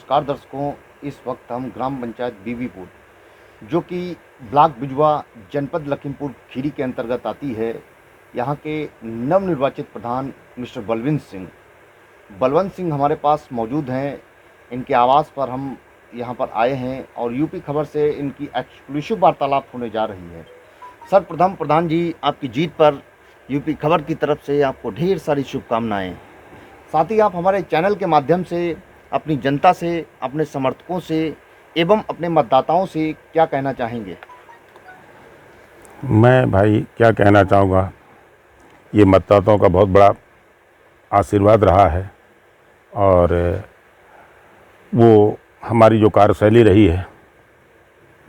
नमस्कार दर्शकों। इस वक्त हम ग्राम पंचायत बीबीपुर, जो कि ब्लॉक बिजवा, जनपद लखीमपुर खीरी के अंतर्गत आती है, यहाँ के नवनिर्वाचित प्रधान मिस्टर बलवंत सिंह हमारे पास मौजूद हैं। इनके आवास पर हम यहाँ पर आए हैं और यूपी खबर से इनकी एक्सक्लूसिव वार्तालाप होने जा रही है। सर्वप्रथम प्रधान जी, आपकी जीत पर यूपी खबर की तरफ से आपको ढेर सारी शुभकामनाएं। साथ ही आप हमारे चैनल के माध्यम से अपनी जनता से, अपने समर्थकों से एवं अपने मतदाताओं से क्या कहना चाहेंगे? मैं भाई क्या कहना चाहूँगा, ये मतदाताओं का बहुत बड़ा आशीर्वाद रहा है और वो हमारी जो कार्यशैली रही है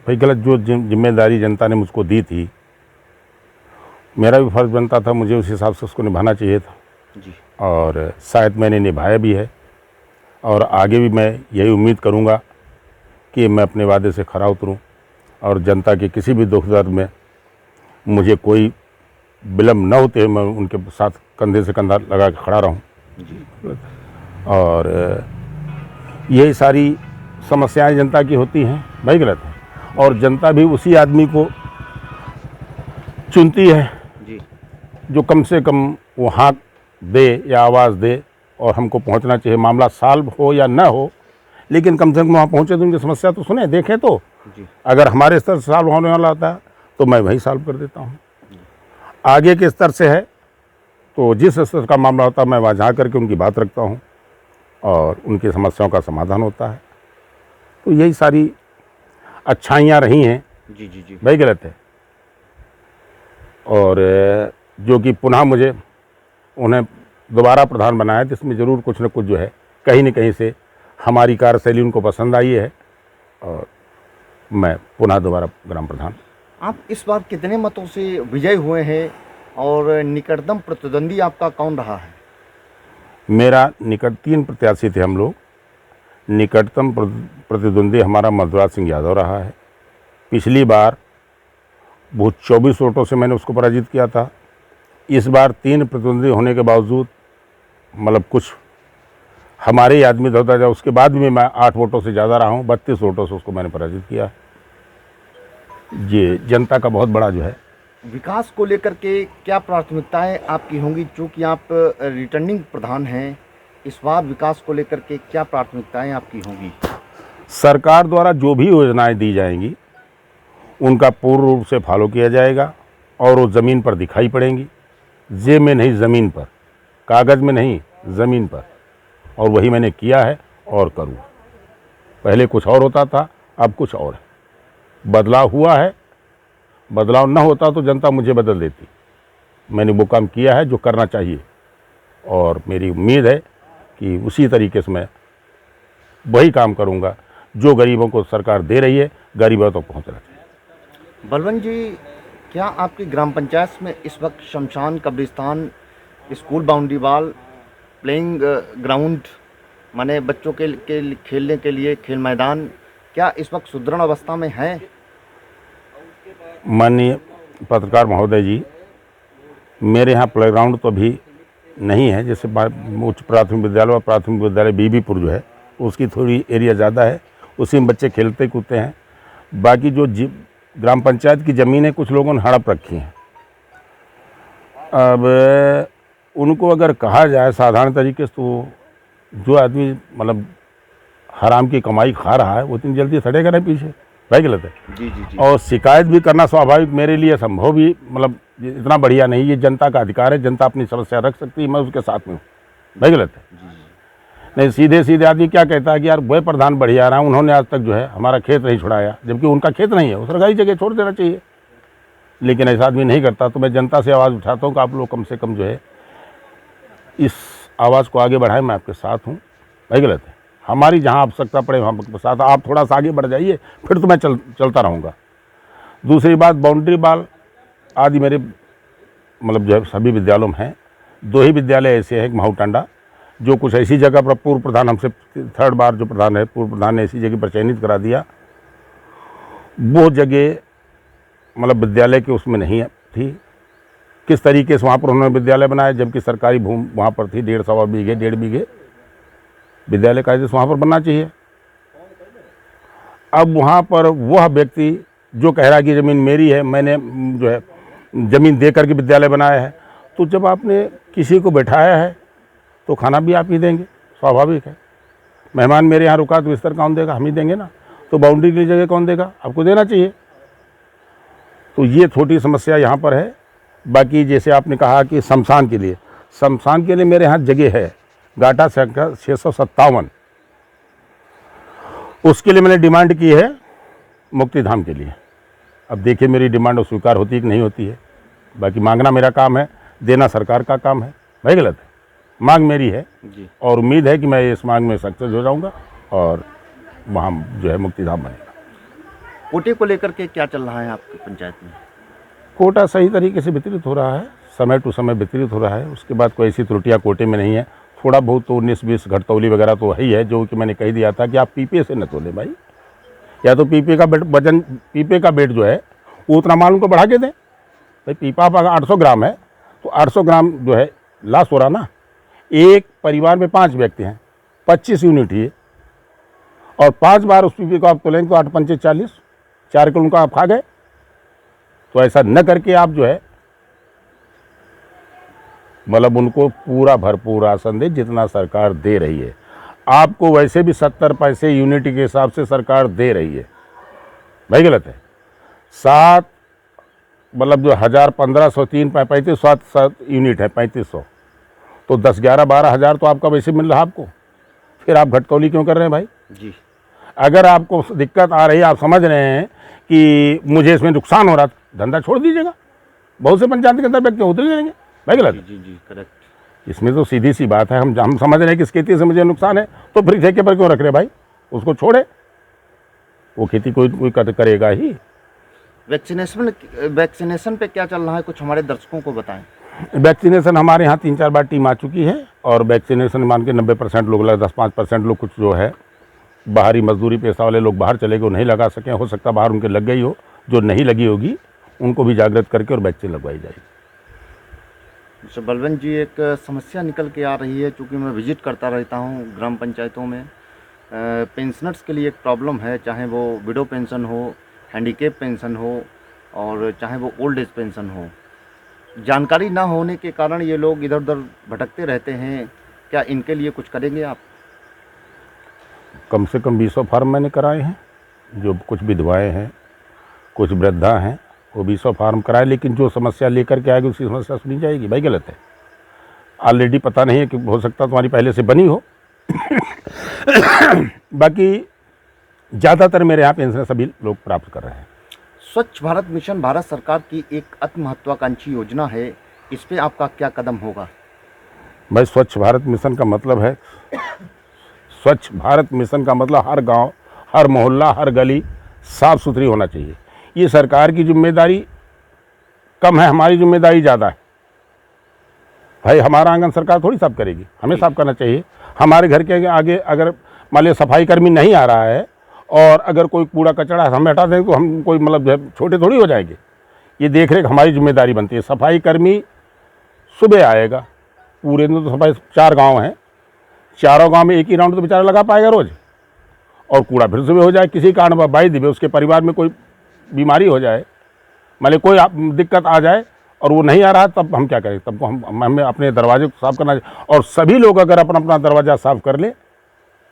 भाई, गलत जो जिम्मेदारी जनता ने मुझको दी थी, मेरा भी फर्ज बनता था, मुझे उस हिसाब से उसको निभाना चाहिए था जी। और शायद मैंने निभाया भी है और आगे भी मैं यही उम्मीद करूँगा कि मैं अपने वादे से खरा उतरूँ और जनता के किसी भी दुख दर्द में मुझे कोई विलम्ब न होते हुए मैं उनके साथ कंधे से कंधा लगा के खड़ा रहूं। और यही सारी समस्याएं जनता की होती हैं भाई, गलत है। और जनता भी उसी आदमी को चुनती है जी। जो कम से कम वो हाँक दे या आवाज़ दे और हमको पहुंचना चाहिए। मामला सॉल्व हो या ना हो, लेकिन कम से कम वहाँ पहुँचे तो उनकी समस्या तो सुने, देखें तो। जी। अगर हमारे स्तर से सॉल्व होने वाला होता है तो मैं वही सॉल्व कर देता हूँ। आगे के स्तर से है तो जिस स्तर का मामला होता है मैं वहाँ जा करके उनकी बात रखता हूँ और उनकी समस्याओं का समाधान होता है। तो यही सारी अच्छाइयाँ रही हैं जी जी जी। भाई, गलत है। और जो कि पुनः मुझे उन्हें दोबारा प्रधान बनाया, जिसमें ज़रूर कुछ न कुछ जो है कहीं न कहीं से हमारी कार्यशैली उनको पसंद आई है और मैं पुनः दोबारा ग्राम प्रधान। आप इस बार कितने मतों से विजय हुए हैं और निकटतम प्रतिद्वंदी आपका कौन रहा है? मेरा निकट 3 प्रत्याशी थे हम लोग। निकटतम प्रतिद्वंदी हमारा मधुराज सिंह यादव रहा है। पिछली बार वो 24 वोटों से मैंने उसको पराजित किया था। इस बार 3 प्रतिद्वंदी होने के बावजूद मतलब कुछ हमारे ही आदमी होता जाए, उसके बाद भी मैं 8 वोटों से ज़्यादा रहा हूँ। 32 वोटों से उसको मैंने पराजित किया। ये जनता का बहुत बड़ा जो है। विकास को लेकर के क्या प्राथमिकताएं आपकी होंगी, चूँकि आप रिटर्निंग प्रधान हैं? इस बार विकास को लेकर के क्या प्राथमिकताएं आपकी होंगी? सरकार द्वारा जो भी योजनाएं दी जाएंगी उनका पूर्ण रूप से फॉलो किया जाएगा और वो ज़मीन पर दिखाई पड़ेंगी। जेब में नहीं, ज़मीन पर, कागज़ में नहीं, ज़मीन पर। और वही मैंने किया है और करूँ। पहले कुछ और होता था, अब कुछ और है। बदलाव हुआ है। बदलाव न होता तो जनता मुझे बदल देती। मैंने वो काम किया है जो करना चाहिए और मेरी उम्मीद है कि उसी तरीके से मैं वही काम करूँगा जो गरीबों को सरकार दे रही है, गरीबों तक पहुँचना चाहिए। बलवंत जी, क्या आपकी ग्राम पंचायत में इस वक्त शमशान, कब्रिस्तान, school boundary wall, playing ground, माने बच्चों के खेलने के लिए खेल मैदान, क्या इस वक्त सुदृढ़ अवस्था में है? माननीय पत्रकार महोदय जी, मेरे यहाँ प्लेग्राउंड तो अभी नहीं है। जैसे उच्च प्राथमिक विद्यालय और प्राथमिक विद्यालय बीबीपुर जो है उसकी थोड़ी एरिया ज़्यादा है, उसी में बच्चे खेलते कूदते हैं। बाकी जो ग्राम पंचायत की ज़मीनें कुछ लोगों ने हड़प रखी हैं। अब उनको अगर कहा जाए साधारण तरीके से तो जो आदमी मतलब हराम की कमाई खा रहा है वो इतनी जल्दी सड़ेगा नहीं पीछे भाई, गलत है। जी जी जी। और शिकायत भी करना स्वाभाविक मेरे लिए संभव भी मतलब इतना बढ़िया नहीं। ये जनता का अधिकार है, जनता अपनी समस्या रख सकती है, मैं उसके साथ में हूँ भाई, गलत है। नहीं, सीधे सीधे आदमी क्या कहता है कि यार वह प्रधान बढ़िया रहा, उन्होंने आज तक जो है हमारा खेत नहीं छुड़ाया, जबकि उनका खेत नहीं है, वो सरकारी जगह छोड़ देना चाहिए। लेकिन ऐसा आदमी नहीं करता। तो मैं जनता से आवाज़ उठाता हूँ कि आप लोग कम से कम जो है इस आवाज़ को आगे बढ़ाएं। मैं आपके साथ हूँ भाई, गलत है। हमारी जहाँ आवश्यकता पड़े वहाँ आपके साथ, आप थोड़ा सा आगे बढ़ जाइए, फिर तो मैं चलता रहूँगा। दूसरी बात, बाउंड्री वॉल आदि मेरे मतलब जो है सभी विद्यालयों में हैं। 2 ही विद्यालय ऐसे हैं, माहौटांडा, जो कुछ ऐसी जगह पर पूर्व प्रधान हमसे 3rd बार जो प्रधान है, पूर्व प्रधान ने ऐसी जगह पर चयनित करा दिया। वो जगह मतलब विद्यालय के उसमें नहीं थी। किस तरीके से वहाँ पर उन्होंने विद्यालय बनाया, जबकि सरकारी भूमि वहाँ पर थी, 1.5 बीघे 1.5 बीघे विद्यालय का वहाँ पर बनना चाहिए। अब वहाँ पर वह व्यक्ति जो कह रहा है कि ज़मीन मेरी है, मैंने जो है ज़मीन दे करके विद्यालय बनाया है, तो जब आपने किसी को बैठाया है तो खाना भी आप ही देंगे, स्वाभाविक है। मेहमान मेरे यहाँ रुका तो बिस्तर कौन देगा? हम ही देंगे ना। तो बाउंड्री के लिए जगह कौन देगा? आपको देना चाहिए। तो ये छोटी समस्या यहाँ पर है। बाकी जैसे आपने कहा कि शमशान के लिए मेरे यहाँ जगह है, गाटा संख्या 657, उसके लिए मैंने डिमांड की है मुक्तिधाम के लिए। अब देखिए मेरी डिमांड स्वीकार होती है कि नहीं होती है। बाकी मांगना मेरा काम है, देना सरकार का काम है। भाई गलत है? मांग मेरी है जी। और उम्मीद है कि मैं इस मांग में सक्सेस हो जाऊंगा और वहाँ जो है मुक्तिधाम बनेगा। कोटे को लेकर के क्या चल रहा है आपकी पंचायत में? कोटा सही तरीके से वितरित हो रहा है, समय टू समय वितरित हो रहा है। उसके बाद कोई ऐसी त्रुटियां कोटे में नहीं है। थोड़ा बहुत तो 19-20 घटतौली वगैरह तो है ही है, जो कि मैंने कह दिया था कि आप पीपे से न तोलें भाई, या तो पीपे का वजन, पीपे का वेट जो है वो उतना माल उनको बढ़ा के दें। भाई पीपा अगर 800 ग्राम है तो 800 ग्राम जो है लॉस हो रहा ना। एक परिवार में 5 व्यक्ति हैं, 25 यूनिट ही है, और 5 बार उस पीपे को आप तोलेंगे तो 8 पंचे 40, 4 किलो उनका आप खा गए। तो ऐसा न करके आप जो है मतलब उनको पूरा भरपूर राशन दे जितना सरकार दे रही है। आपको वैसे भी 70 पैसे यूनिट के हिसाब से सरकार दे रही है। भाई गलत है? 7 मतलब जो 1000, 1500, 3, 35, 7 यूनिट है, 3500, तो 10, 11, 12 हज़ार तो आपका वैसे मिल रहा है आपको। फिर आप घटतौली क्यों कर रहे हैं भाई? जी। अगर आपको दिक्कत आ रही है, आप समझ रहे हैं कि मुझे इसमें नुकसान हो रहा, धंधा छोड़ दीजिएगा। बहुत से पंचायत के अंदर व्यक्ति उतर जाएंगे। भाई गलत? जी जी करेक्ट। इसमें तो सीधी सी बात है। हम समझ रहे हैं कि इस खेती से मुझे नुकसान है, तो फिर ठेके पर क्यों रख रहे भाई? उसको छोड़े, वो खेती कोई करेगा ही। वैक्सीनेशन पे क्या चल रहा है, कुछ हमारे दर्शकों को बताएं। वैक्सीनेशन हमारे यहाँ 3-4 बार टीम आ चुकी है, और वैक्सीनेशन मान के 90% लोग लगा, 10-5% लोग कुछ जो है बाहरी मजदूरी पेशा वाले लोग बाहर चले गए, वो नहीं लगा सके। हो सकता बाहर उनके लग गई हो, जो नहीं लगी होगी उनको भी जागृत करके और वैक्सीन लगवाई जाएगी। मिस्टर बलवंत जी, एक समस्या निकल के आ रही है, चूँकि मैं विजिट करता रहता हूँ ग्राम पंचायतों में। पेंशनर्स के लिए एक प्रॉब्लम है, चाहे वो विडो पेंशन हो, हैंडीकेप पेंशन हो, और चाहे वो ओल्ड एज पेंशन हो। जानकारी ना होने के कारण ये लोग इधर उधर भटकते रहते हैं। क्या इनके लिए कुछ करेंगे आप? कम से कम 20 फार्म मैंने कराए हैं। जो कुछ विधवाएँ हैं, कुछ वृद्धा हैं, वो 20 फार्म कराए। लेकिन जो समस्या लेकर के आएगी उसी समस्या सुनी जाएगी। भाई गलत है? ऑलरेडी पता नहीं है कि हो सकता तुम्हारी पहले से बनी हो। बाकी ज़्यादातर मेरे यहाँ पेंशन सभी लोग प्राप्त कर रहे हैं। स्वच्छ भारत मिशन भारत सरकार की एक अति महत्वाकांक्षी योजना है, इस पे आपका क्या कदम होगा? भाई स्वच्छ भारत मिशन का मतलब है, स्वच्छ भारत मिशन का मतलब हर गांव, हर मोहल्ला, हर गली साफ़ सुथरी होना चाहिए। ये सरकार की जिम्मेदारी कम है, हमारी जिम्मेदारी ज़्यादा है। भाई हमारा आंगन सरकार थोड़ी साफ करेगी, हमें साफ करना चाहिए। हमारे घर के आगे अगर मान लिया सफाई कर्मी नहीं आ रहा है, और अगर कोई कूड़ा कचरा हम हटा दें तो हम कोई मतलब छोटे थोड़ी हो जाएंगे। ये देख रेख हमारी जिम्मेदारी बनती है। सफाई कर्मी सुबह आएगा, पूरे दिन तो सफाई 4 गांव हैं, चारों गांव में एक ही राउंड तो बेचारा लगा पाएगा रोज़, और कूड़ा फिर सुबह हो जाए। किसी कारण बाई दिवे उसके परिवार में कोई बीमारी हो जाए, मान ली कोई दिक्कत आ जाए और वो नहीं आ रहा, तब हम क्या करें? तब हमें अपने दरवाजे को साफ़ करना चाहिए। और सभी लोग अगर अपना अपना दरवाज़ा साफ़ कर ले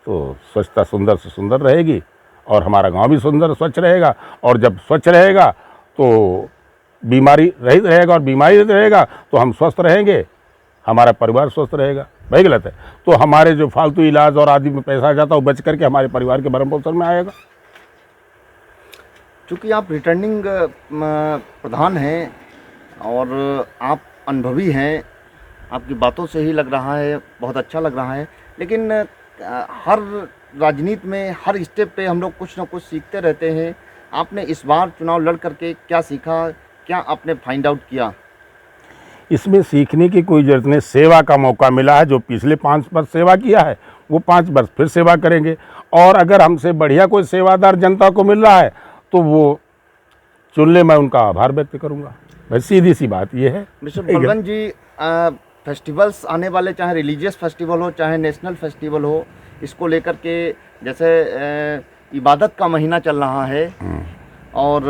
तो स्वच्छता सुंदर से सुंदर रहेगी, और हमारा गांव भी सुंदर स्वच्छ रहेगा। और जब स्वच्छ रहेगा तो बीमारी रहित रहेगा, और बीमारी रहित रहेगा तो हम स्वस्थ रहेंगे, हमारा परिवार स्वस्थ रहेगा। भाई गलत है? तो हमारे जो फालतू इलाज और आदि में पैसा जाता है वो बच करके हमारे परिवार के भरण पोषण में आएगा। चूँकि आप रिटर्निंग प्रधान हैं और आप अनुभवी हैं, आपकी बातों से ही लग रहा है, बहुत अच्छा लग रहा है। लेकिन हर राजनीति में हर स्टेप पे हम लोग कुछ ना कुछ सीखते रहते हैं। आपने इस बार चुनाव लड़ करके क्या सीखा, क्या आपने फाइंड आउट किया? इसमें सीखने की कोई ज़रूरत नहीं। सेवा का मौका मिला है, जो पिछले 5 वर्ष सेवा किया है वो 5 वर्ष फिर सेवा करेंगे। और अगर हमसे बढ़िया कोई सेवादार जनता को मिल रहा है तो वो चुन ले, मैं उनका आभार व्यक्त करूंगा। भाई सीधी सी बात ये है। मिस्टर बलवंत जी, फेस्टिवल्स आने वाले, चाहे रिलीजियस फेस्टिवल हो चाहे नेशनल फेस्टिवल हो, इसको लेकर के जैसे इबादत का महीना चल रहा है और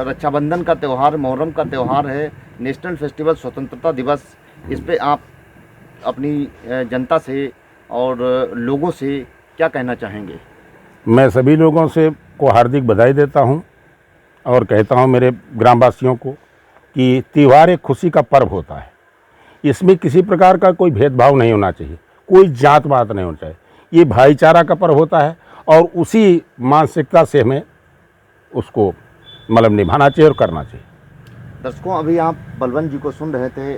रक्षाबंधन का त्यौहार, मुहर्रम का त्यौहार है, नेशनल फेस्टिवल स्वतंत्रता दिवस। इस पे आप अपनी जनता से और लोगों से क्या कहना चाहेंगे? मैं सभी लोगों से को हार्दिक बधाई देता हूं और कहता हूं मेरे ग्रामवासियों को कि त्यौहार एक खुशी का पर्व होता है। इसमें किसी प्रकार का कोई भेदभाव नहीं होना चाहिए, कोई जात पात नहीं होना चाहिए। ये भाईचारा का पर्व होता है और उसी मानसिकता से हमें उसको मतलब निभाना चाहिए और करना चाहिए। दर्शकों, अभी आप बलवंत जी को सुन रहे थे,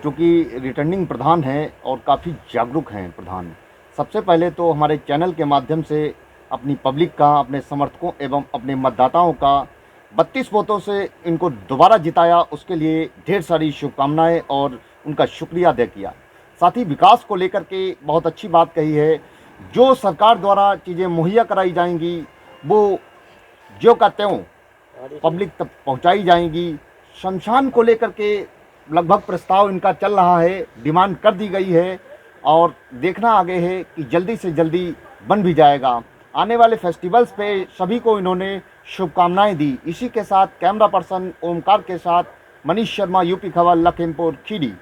क्योंकि रिटर्निंग प्रधान हैं और काफ़ी जागरूक हैं प्रधान। सबसे पहले तो हमारे चैनल के माध्यम से अपनी पब्लिक का, अपने समर्थकों एवं अपने मतदाताओं का 32 वोटों से इनको दोबारा जिताया, उसके लिए ढेर सारी शुभकामनाएं और उनका शुक्रिया अदा किया। साथ ही विकास को लेकर के बहुत अच्छी बात कही है। जो सरकार द्वारा चीज़ें मुहैया कराई जाएंगी वो ज्यों का त्यों पब्लिक तक पहुंचाई जाएंगी। शमशान को लेकर के लगभग प्रस्ताव इनका चल रहा है, डिमांड कर दी गई है और देखना आगे है कि जल्दी से जल्दी बन भी जाएगा। आने वाले फेस्टिवल्स पे सभी को इन्होंने शुभकामनाएं दी। इसी के साथ कैमरा पर्सन ओमकार के साथ मनीष शर्मा, यूपी खबर, लखीमपुर खीरी।